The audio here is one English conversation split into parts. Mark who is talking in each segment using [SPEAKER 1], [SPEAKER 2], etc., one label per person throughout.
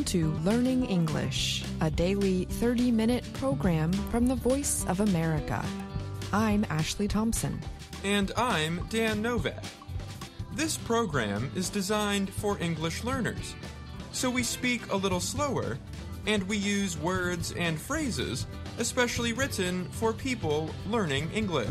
[SPEAKER 1] to Learning English, a daily 30-minute program from the Voice of America. I'm Ashley Thompson.
[SPEAKER 2] And I'm Dan Novak. This program is designed for English learners, so we speak a little slower, and we use words and phrases especially written for people learning English.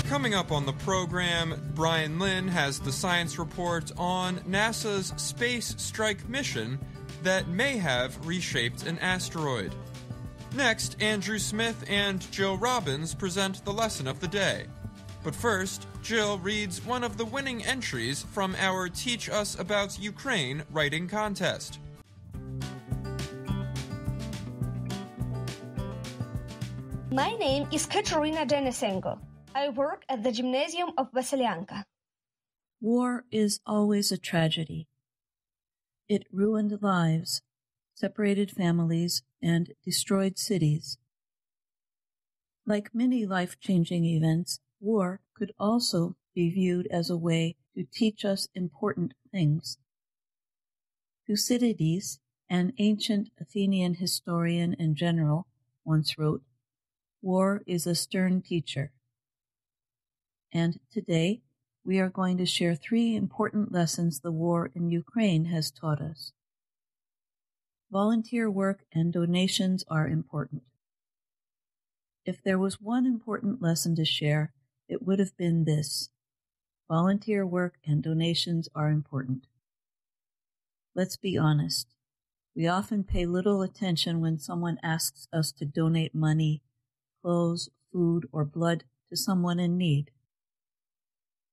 [SPEAKER 2] Coming up on the program, Brian Lynn has the science report on NASA's Space Strike mission that may have reshaped an asteroid. Next, Andrew Smith and Jill Robbins present the lesson of the day. But first, Jill reads one of the winning entries from our Teach Us About Ukraine writing contest.
[SPEAKER 3] My name is Katerina Denisenko. I work at the Gymnasium of Vasilyanka.
[SPEAKER 4] War is always a tragedy. It ruined lives, separated families, and destroyed cities. Like many life-changing events, war could also be viewed as a way to teach us important things. Thucydides, an ancient Athenian historian and general, once wrote, "War is a stern teacher." And today, we are going to share 3 important lessons the war in Ukraine has taught us. Volunteer work and donations are important. If there was one important lesson to share, it would have been this: volunteer work and donations are important. Let's be honest. We often pay little attention when someone asks us to donate money, clothes, food, or blood to someone in need.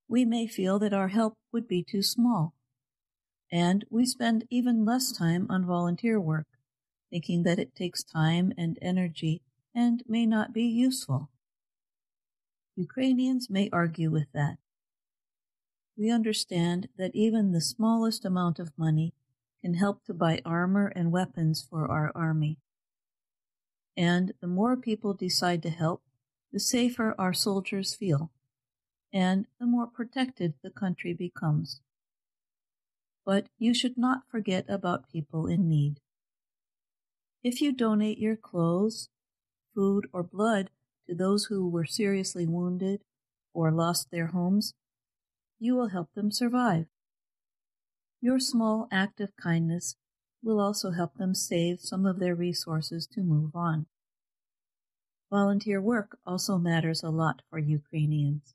[SPEAKER 4] We may feel that our help would be too small, and we spend even less time on volunteer work, thinking that it takes time and energy and may not be useful. Ukrainians may argue with that. We understand that even the smallest amount of money can help to buy armor and weapons for our army. And the more people decide to help, the safer our soldiers feel, and the more protected the country becomes. But you should not forget about people in need. If you donate your clothes, food, or blood to those who were seriously wounded or lost their homes, you will help them survive. Your small act of kindness will also help them save some of their resources to move on. Volunteer work also matters a lot for Ukrainians.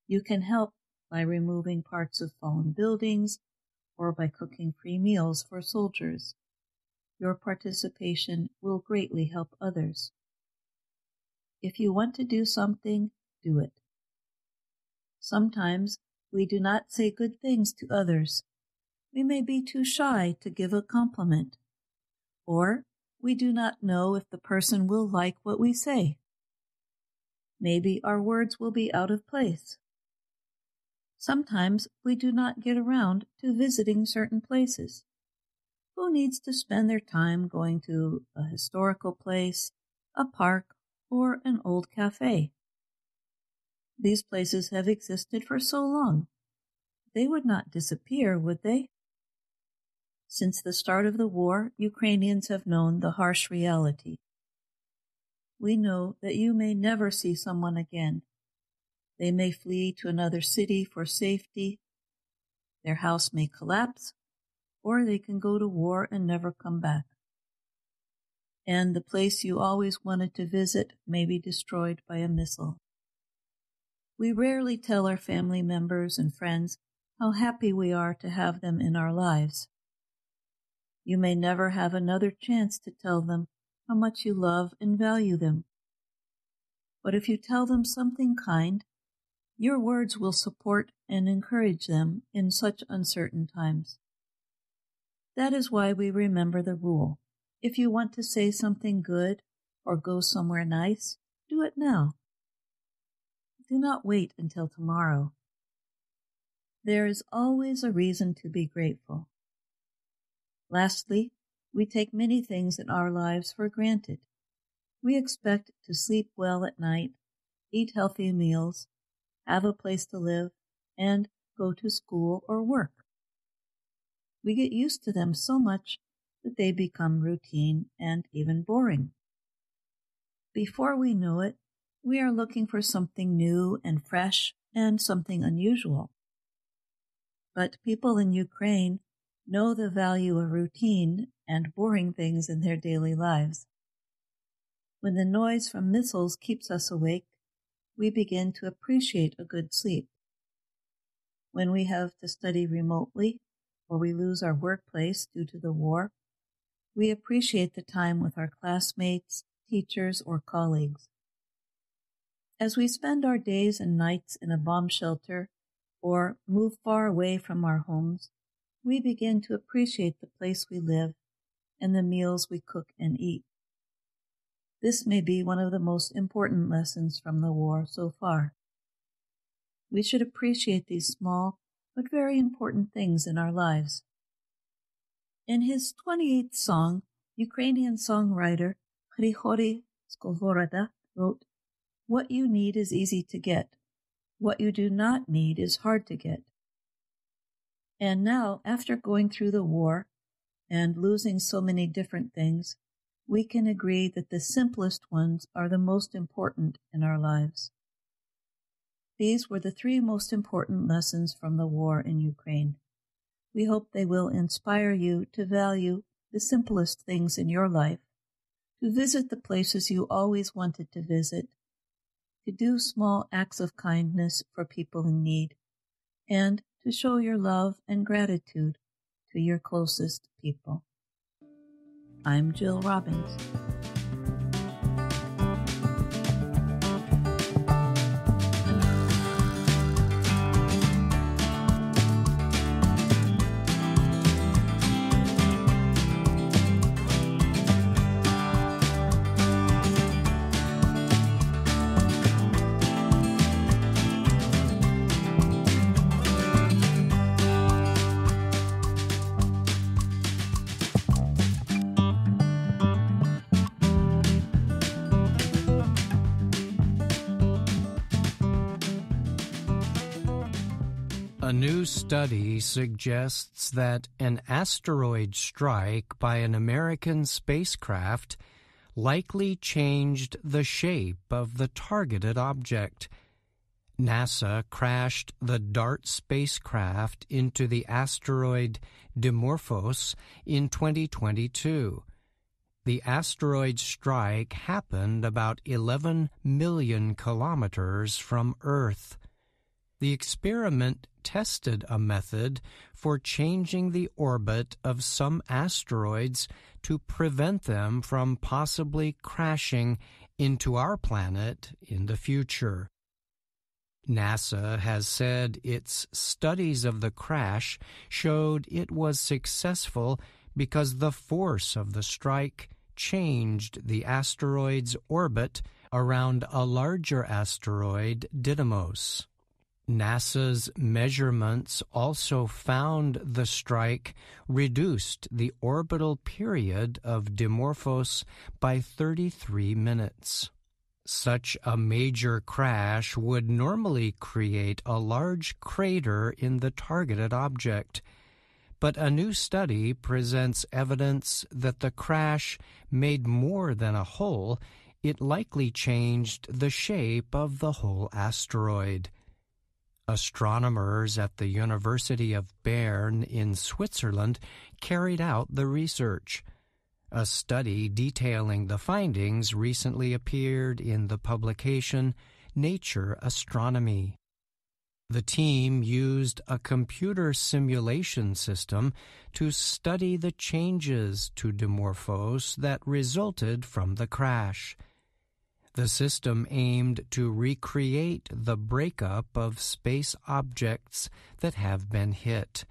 [SPEAKER 4] You can help by removing parts of fallen buildings or by cooking free meals for soldiers. Your participation will greatly help others. If you want to do something, do it. Sometimes we do not say good things to others. We may be too shy to give a compliment, or we do not know if the person will like what we say. Maybe our words will be out of place. Sometimes we do not get around to visiting certain places. Who needs to spend their time going to a historical place, a park, or an old cafe? These places have existed for so long. They would not disappear, would they? Since the start of the war, Ukrainians have known the harsh reality. We know that you may never see someone again. They may flee to another city for safety. Their house may collapse, or they can go to war and never come back. And the place you always wanted to visit may be destroyed by a missile. We rarely tell our family members and friends how happy we are to have them in our lives. You may never have another chance to tell them how much you love and value them. But if you tell them something kind, your words will support and encourage them in such uncertain times. That is why we remember the rule. If you want to say something good or go somewhere nice, do it now. Do not wait until tomorrow. There is always a reason to be grateful. Lastly, we take many things in our lives for granted. We expect to sleep well at night, eat healthy meals, have a place to live, and go to school or work. We get used to them so much that they become routine and even boring. Before we know it, we are looking for something new and fresh and something unusual. But people in Ukraine know the value of routine and boring things in their daily lives. When the noise from missiles keeps us awake, we begin to appreciate a good sleep. When we have to study remotely or we lose our workplace due to the war, we appreciate the time with our classmates, teachers, or colleagues. As we spend our days and nights in a bomb shelter or move far away from our homes, we begin to appreciate the place we live and the meals we cook and eat. This may be one of the most important lessons from the war so far. We should appreciate these small but very important things in our lives. In his 28th song, Ukrainian songwriter Grigory Skovoroda wrote, "What you need is easy to get. What you do not need is hard to get." And now, after going through the war and losing so many different things, we can agree that the simplest ones are the most important in our lives. These were the 3 most important lessons from the war in Ukraine. We hope they will inspire you to value the simplest things in your life, to visit the places you always wanted to visit, to do small acts of kindness for people in need, and to show your love and gratitude to your closest people. I'm Jill Robbins.
[SPEAKER 5] A new study suggests that an asteroid strike by an American spacecraft likely changed the shape of the targeted object. NASA crashed the DART spacecraft into the asteroid Dimorphos in 2022. The asteroid strike happened about 11 million kilometers from Earth. The experiment tested a method for changing the orbit of some asteroids to prevent them from possibly crashing into our planet in the future. NASA has said its studies of the crash showed it was successful because the force of the strike changed the asteroid's orbit around a larger asteroid, Didymos. NASA's measurements also found the strike reduced the orbital period of Dimorphos by 33 minutes. Such a major crash would normally create a large crater in the targeted object, but a new study presents evidence that the crash made more than a hole. It likely changed the shape of the whole asteroid. Astronomers at the University of Bern in Switzerland carried out the research. A study detailing the findings recently appeared in the publication Nature Astronomy. The team used a computer simulation system to study the changes to Dimorphos that resulted from the crash. The system aimed to recreate the breakup of space objects that have been hit.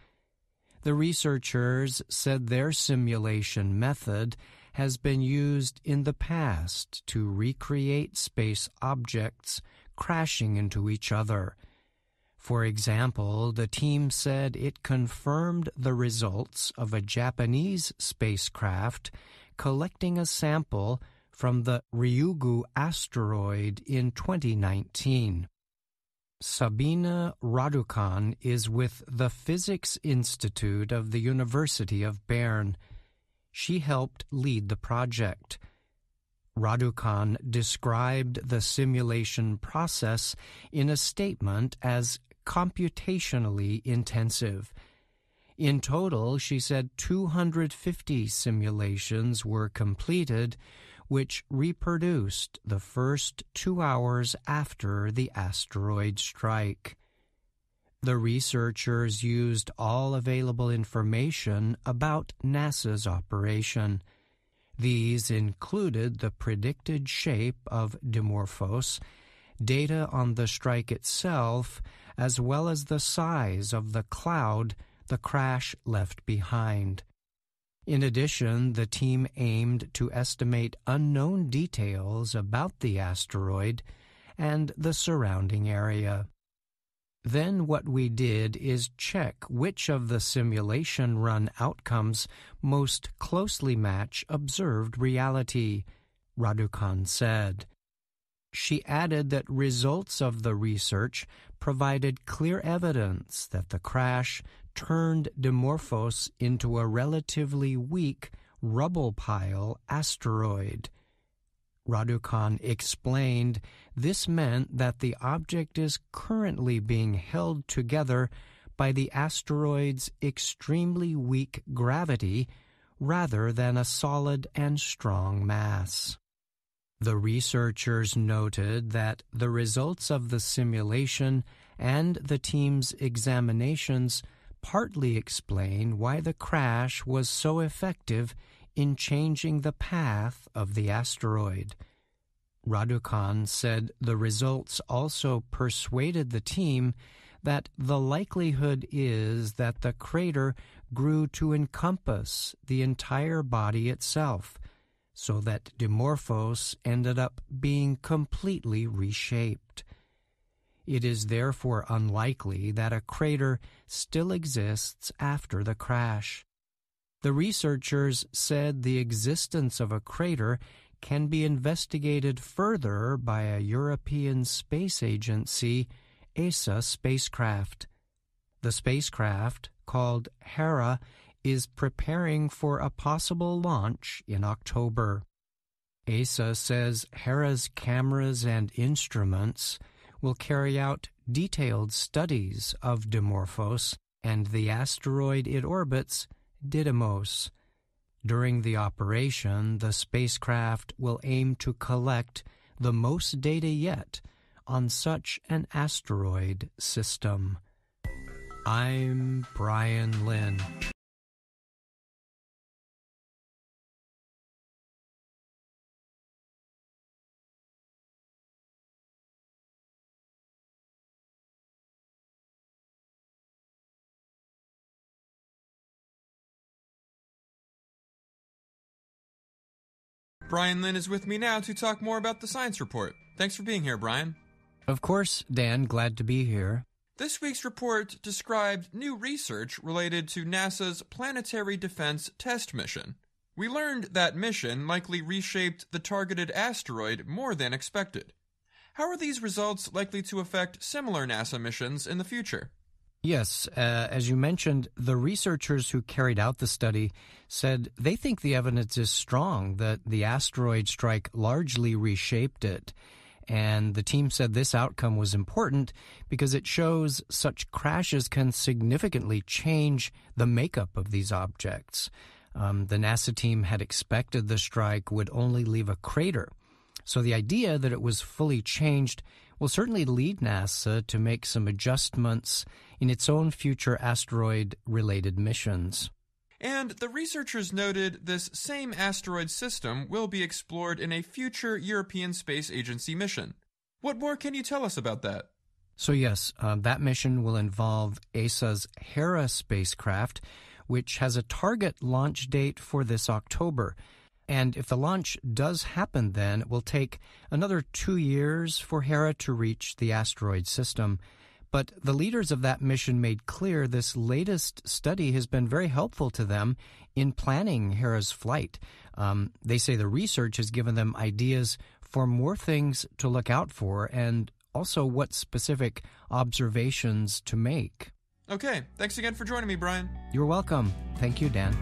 [SPEAKER 5] The researchers said their simulation method has been used in the past to recreate space objects crashing into each other. For example, the team said it confirmed the results of a Japanese spacecraft collecting a sample from the Ryugu asteroid in 2019. Sabina Raducan is with the Physics Institute of the University of Bern. She helped lead the project. Raducan described the simulation process in a statement as computationally intensive. In total, she said 250 simulations were completed, which reproduced the first 2 hours after the asteroid strike. The researchers used all available information about NASA's operation. These included the predicted shape of Dimorphos, data on the strike itself, as well as the size of the cloud the crash left behind. In addition, the team aimed to estimate unknown details about the asteroid and the surrounding area. Then what we did is check which of the simulation run outcomes most closely match observed reality, Raducan said. She added that results of the research provided clear evidence that the crash turned Dimorphos into a relatively weak rubble pile asteroid. Raducan explained this meant that the object is currently being held together by the asteroid's extremely weak gravity rather than a solid and strong mass. The researchers noted that the results of the simulation and the team's examinations partly explain why the crash was so effective in changing the path of the asteroid. Raducan said the results also persuaded the team that the likelihood is that the crater grew to encompass the entire body itself, so that Dimorphos ended up being completely reshaped. It is therefore unlikely that a crater still exists after the crash. The researchers said the existence of a crater can be investigated further by a European Space Agency, ESA spacecraft. The spacecraft, called Hera, is preparing for a possible launch in October. ESA says Hera's cameras and instruments will carry out detailed studies of Dimorphos and the asteroid it orbits, Didymos. During the operation, the spacecraft will aim to collect the most data yet on such an asteroid system. I'm Brian Lynn.
[SPEAKER 2] Brian Lynn is with me now to talk more about the science report. Thanks for being here, Brian.
[SPEAKER 5] Of course, Dan, glad to be here.
[SPEAKER 2] This week's report described new research related to NASA's Planetary Defense Test Mission. We learned that mission likely reshaped the targeted asteroid more than expected. How are these results likely to affect similar NASA missions in the future?
[SPEAKER 5] Yes, as you mentioned, the researchers who carried out the study said they think the evidence is strong that the asteroid strike largely reshaped it. And the team said this outcome was important because it shows such crashes can significantly change the makeup of these objects. The NASA team had expected the strike would only leave a crater. So the idea that it was fully changed will certainly lead NASA to make some adjustments in its own future asteroid-related missions.
[SPEAKER 2] And the researchers noted this same asteroid system will be explored in a future European Space Agency mission. What more can you tell us about that?
[SPEAKER 5] So yes, that mission will involve ESA's Hera spacecraft, which has a target launch date for this October. And if the launch does happen then, it will take another 2 years for Hera to reach the asteroid system. But the leaders of that mission made clear this latest study has been very helpful to them in planning Hera's flight. They say the research has given them ideas for more things to look out for and also what specific observations to make.
[SPEAKER 2] Okay, thanks again for joining me, Brian.
[SPEAKER 5] You're welcome. Thank you, Dan.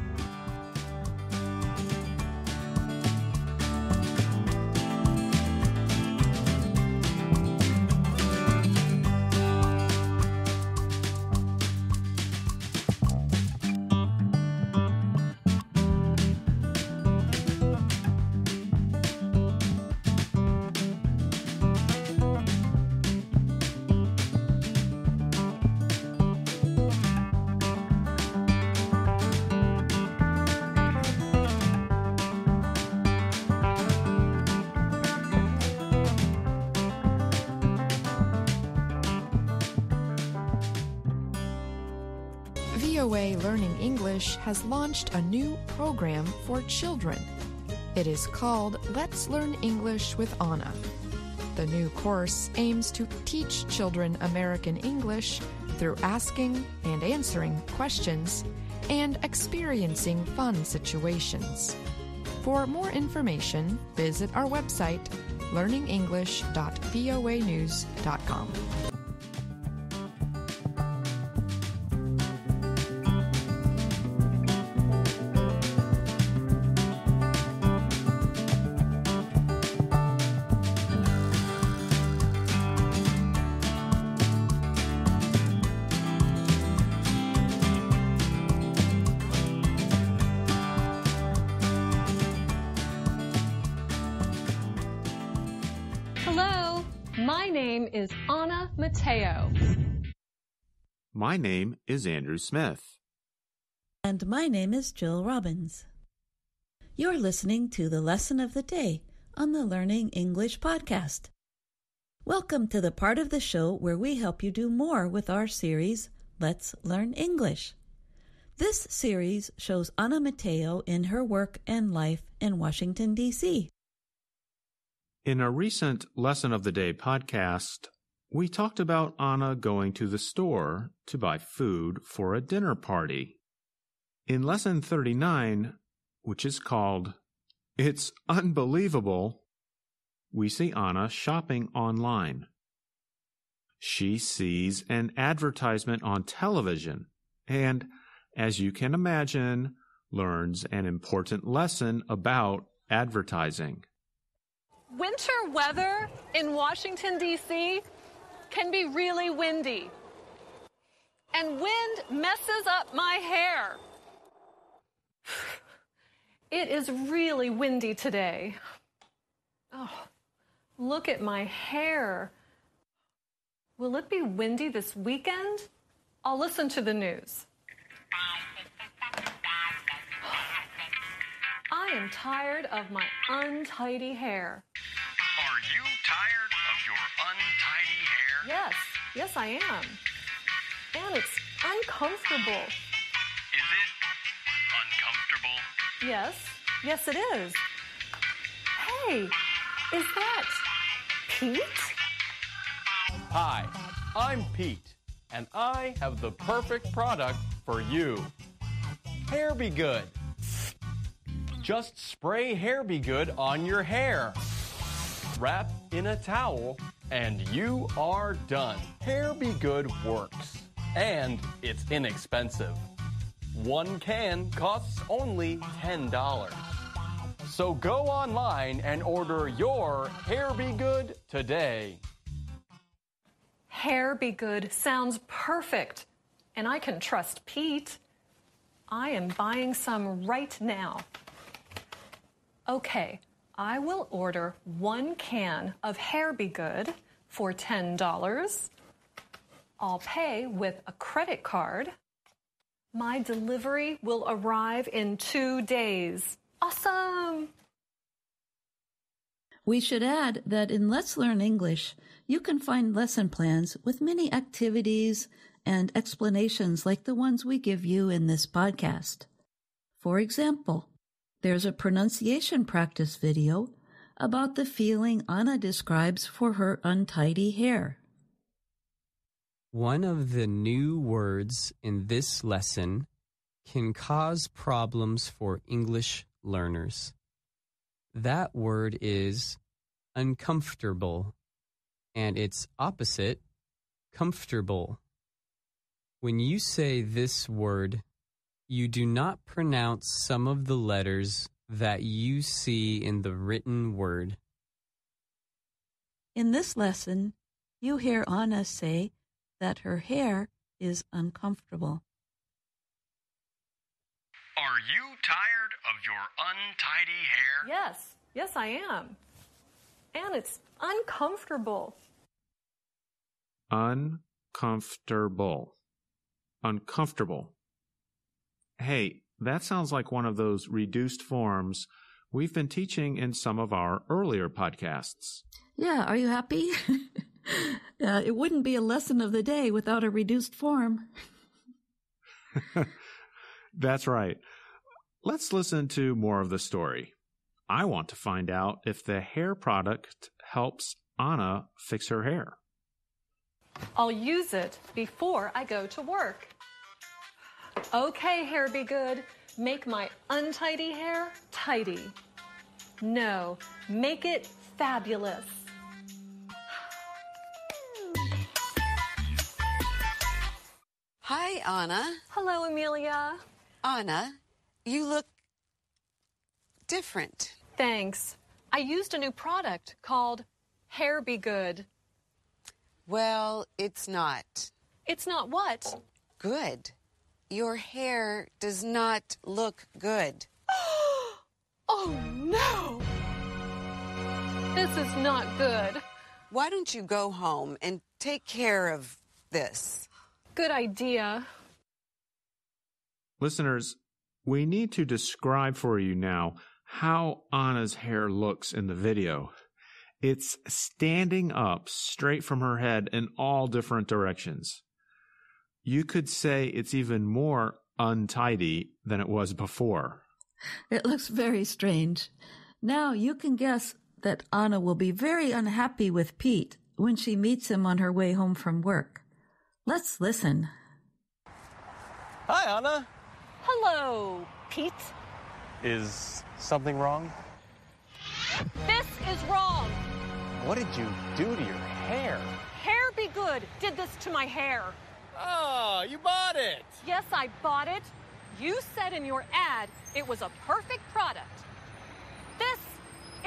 [SPEAKER 1] VOA Learning English has launched a new program for children. It is called Let's Learn English with Anna. The new course aims to teach children American English through asking and answering questions and experiencing fun situations. For more information, visit our website, learningenglish.voanews.com.
[SPEAKER 6] Hello, my name is Anna Mateo.
[SPEAKER 7] My name is Andrew Smith.
[SPEAKER 4] And my name is Jill Robbins. You're listening to the Lesson of the Day on the Learning English podcast. Welcome to the part of the show where we help you do more with our series, Let's Learn English. This series shows Anna Mateo in her work and life in Washington, D.C.
[SPEAKER 7] In a recent Lesson of the Day podcast, we talked about Anna going to the store to buy food for a dinner party. In Lesson 39, which is called It's Unbelievable, we see Anna shopping online. She sees an advertisement on television and, as you can imagine, learns an important lesson about advertising.
[SPEAKER 6] Winter weather in Washington, D.C. can be really windy. And wind messes up my hair. It is really windy today. Oh, look at my hair. Will it be windy this weekend? I'll listen to the news. I am tired of my untidy hair.
[SPEAKER 8] Are you tired of your untidy hair?
[SPEAKER 6] Yes, I am. And it's uncomfortable.
[SPEAKER 8] Is it uncomfortable?
[SPEAKER 6] Yes, it is. Hey, is that Pete?
[SPEAKER 9] Hi, I'm Pete, and I have the perfect product for you. Hair Be Good. Just spray Hair Be Good on your hair. Wrap in a towel, and you are done. Hair Be Good works, and it's inexpensive. One can costs only $10. So go online and order your Hair Be Good today.
[SPEAKER 6] Hair Be Good sounds perfect, and I can trust Pete. I am buying some right now. Okay, I will order 1 can of Hair Be Good for $10. I'll pay with a credit card. My delivery will arrive in 2 days. Awesome!
[SPEAKER 4] We should add that in Let's Learn English, you can find lesson plans with many activities and explanations like the ones we give you in this podcast. For example, there's a pronunciation practice video about the feeling Anna describes for her untidy hair.
[SPEAKER 10] One of the new words in this lesson can cause problems for English learners. That word is uncomfortable, and its opposite, comfortable. When you say this word, you do not pronounce some of the letters that you see in the written word.
[SPEAKER 4] In this lesson, you hear Anna say that her hair is uncomfortable.
[SPEAKER 8] Are you tired of your untidy hair?
[SPEAKER 6] Yes, I am. And it's uncomfortable.
[SPEAKER 7] Uncomfortable. Uncomfortable. Hey, that sounds like one of those reduced forms we've been teaching in some of our earlier podcasts.
[SPEAKER 4] Yeah, are you happy? It wouldn't be a lesson of the day without a reduced form.
[SPEAKER 7] That's right. Let's listen to more of the story. I want to find out if the hair product helps Anna fix her hair.
[SPEAKER 6] I'll use it before I go to work. Okay, hair be good. Make my untidy hair tidy. No, make it fabulous.
[SPEAKER 11] Hi, Anna.
[SPEAKER 6] Hello, Amelia.
[SPEAKER 11] Anna, you look different.
[SPEAKER 6] Thanks. I used a new product called Hair Be Good.
[SPEAKER 11] Well, it's not.
[SPEAKER 6] It's not what?
[SPEAKER 11] Good. Your hair does not look good.
[SPEAKER 6] Oh, no! This is not good.
[SPEAKER 11] Why don't you go home and take care of this?
[SPEAKER 6] Good idea.
[SPEAKER 7] Listeners, we need to describe for you now how Anna's hair looks in the video. It's standing up straight from her head in all different directions. You could say it's even more untidy than it was before.
[SPEAKER 4] It looks very strange. Now you can guess that Anna will be very unhappy with Pete when she meets him on her way home from work. Let's listen.
[SPEAKER 9] Hi, Anna.
[SPEAKER 6] Hello, Pete.
[SPEAKER 9] Is something wrong?
[SPEAKER 6] This is wrong.
[SPEAKER 9] What did you do to your hair?
[SPEAKER 6] Hair Be Good did this to my hair.
[SPEAKER 9] Oh, you bought it.
[SPEAKER 6] Yes, I bought it. You said in your ad it was a perfect product. This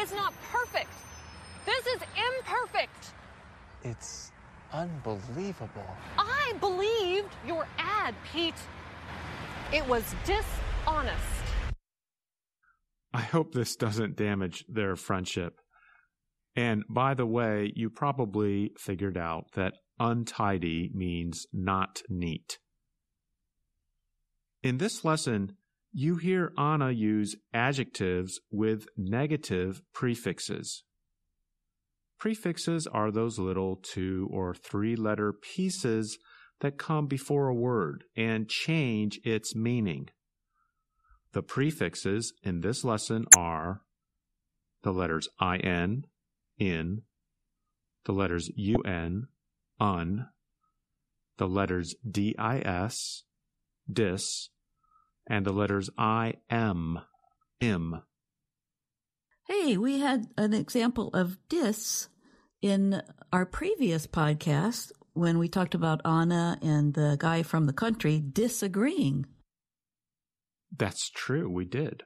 [SPEAKER 6] is not perfect. This is imperfect.
[SPEAKER 9] It's unbelievable.
[SPEAKER 6] I believed your ad, Pete. It was dishonest.
[SPEAKER 7] I hope this doesn't damage their friendship. And by the way, you probably figured out that untidy means not neat. In this lesson, you hear Anna use adjectives with negative prefixes. Prefixes are those little 2 or 3 letter pieces that come before a word and change its meaning. The prefixes in this lesson are the letters in, the letters un, the letters dis, and the letters im.
[SPEAKER 4] Hey, we had an example of dis in our previous podcast when we talked about Anna and the guy from the country disagreeing.
[SPEAKER 7] That's true, we did.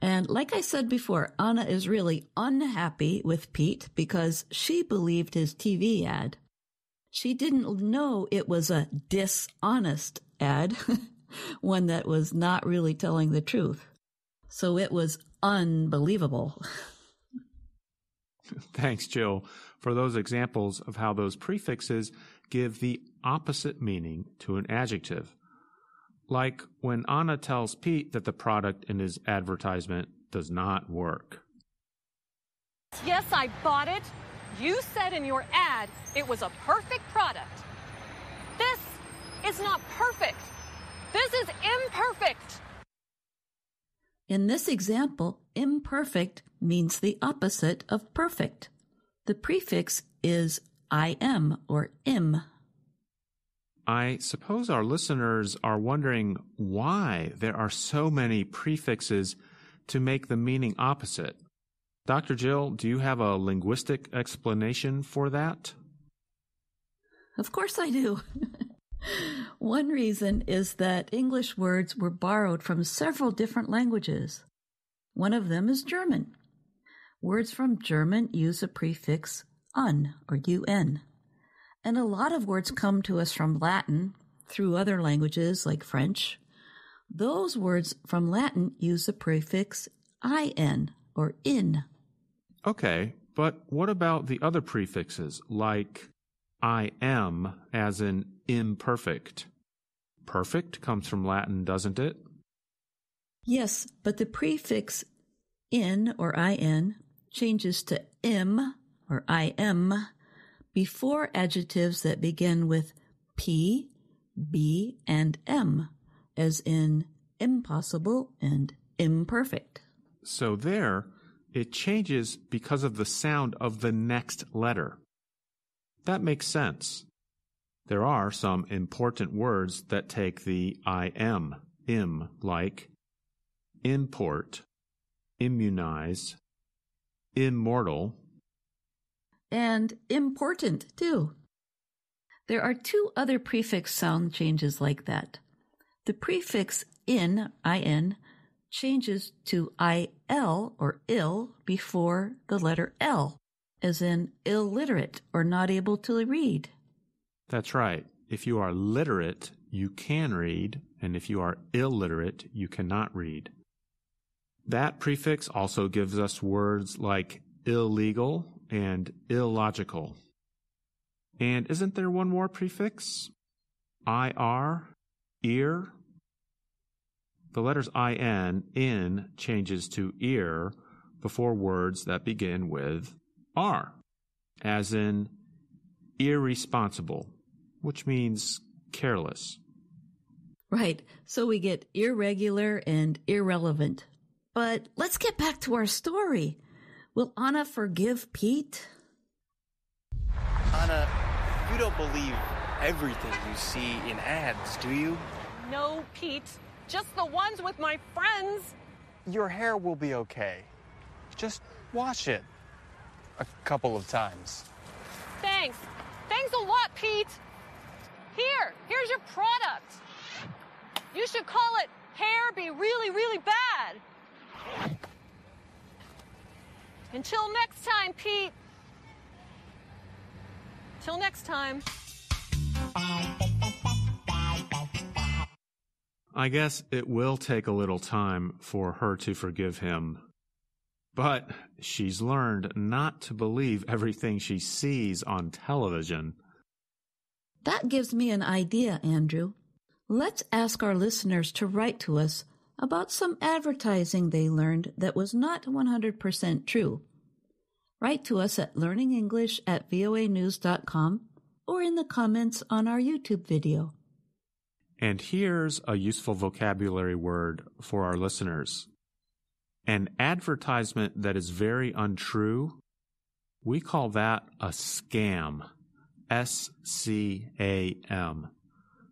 [SPEAKER 4] And like I said before, Anna is really unhappy with Pete because she believed his TV ad. She didn't know it was a dishonest ad, one that was not really telling the truth. So it was unbelievable.
[SPEAKER 7] Thanks, Jill, for those examples of how those prefixes give the opposite meaning to an adjective. Like when Anna tells Pete that the product in his advertisement does not work.
[SPEAKER 6] Yes, I bought it. You said in your ad it was a perfect product. This is not perfect. This is imperfect.
[SPEAKER 4] In this example, imperfect means the opposite of perfect. The prefix is im or im.
[SPEAKER 7] I suppose our listeners are wondering why there are so many prefixes to make the meaning opposite. Dr. Jill, do you have a linguistic explanation for that?
[SPEAKER 4] Of course I do. One reason is that English words were borrowed from several different languages. One of them is German. Words from German use a prefix un or un. And a lot of words come to us from Latin through other languages like French. Those words from Latin use a prefix in or in.
[SPEAKER 7] Okay, but what about the other prefixes like I am as in imperfect? Perfect comes from Latin, doesn't it?
[SPEAKER 4] Yes, but the prefix in or in changes to im or im before adjectives that begin with p, b, and m, as in impossible and imperfect.
[SPEAKER 7] So there, it changes because of the sound of the next letter. That makes sense. There are some important words that take the im, like import, immunize, immortal,
[SPEAKER 4] and important, too. There are two other prefix sound changes like that. The prefix in changes to il or ill before the letter L, as in illiterate or not able to read.
[SPEAKER 7] That's right. If you are literate, you can read, and if you are illiterate, you cannot read. That prefix also gives us words like illegal and illogical. And isn't there one more prefix? IR, ear. The letters in changes to ear before words that begin with R, as in irresponsible, which means careless.
[SPEAKER 4] Right, so we get irregular and irrelevant. But let's get back to our story. Will Anna forgive Pete?
[SPEAKER 12] Anna, you don't believe everything you see in ads, do you?
[SPEAKER 13] No, Pete. Just the ones with my friends.
[SPEAKER 12] Your hair will be okay. Just wash it a couple of times.
[SPEAKER 13] Thanks. Thanks a lot, Pete. Here's your product. You should call it Hair Be Really, Really Bad. Until next time, Pete. Till next time.
[SPEAKER 7] I guess it will take a little time for her to forgive him. But she's learned not to believe everything she sees on television.
[SPEAKER 4] That gives me an idea, Andrew. Let's ask our listeners to write to us about some advertising they learned that was not 100% true. Write to us at learningenglish@voanews.com or in the comments on our YouTube video.
[SPEAKER 7] And here's a useful vocabulary word for our listeners. An advertisement that is very untrue, we call that a scam. S-C-A-M.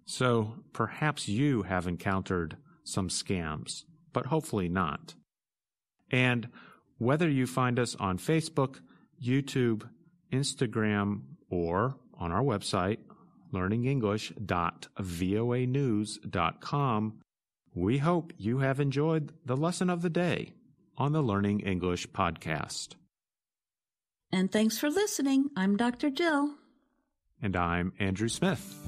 [SPEAKER 7] So perhaps you have encountered some scams, but hopefully not. And whether you find us on Facebook, YouTube, Instagram, or on our website, learningenglish.voanews.com, we hope you have enjoyed the lesson of the day on the Learning English podcast.
[SPEAKER 4] And thanks for listening. I'm Dr. Jill.
[SPEAKER 7] And I'm Andrew Smith.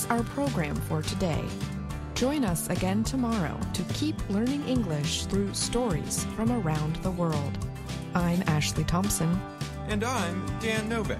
[SPEAKER 1] Our program for today. Join us again tomorrow to keep learning English through stories from around the world. I'm Ashley Thompson.
[SPEAKER 2] And I'm Dan Novak.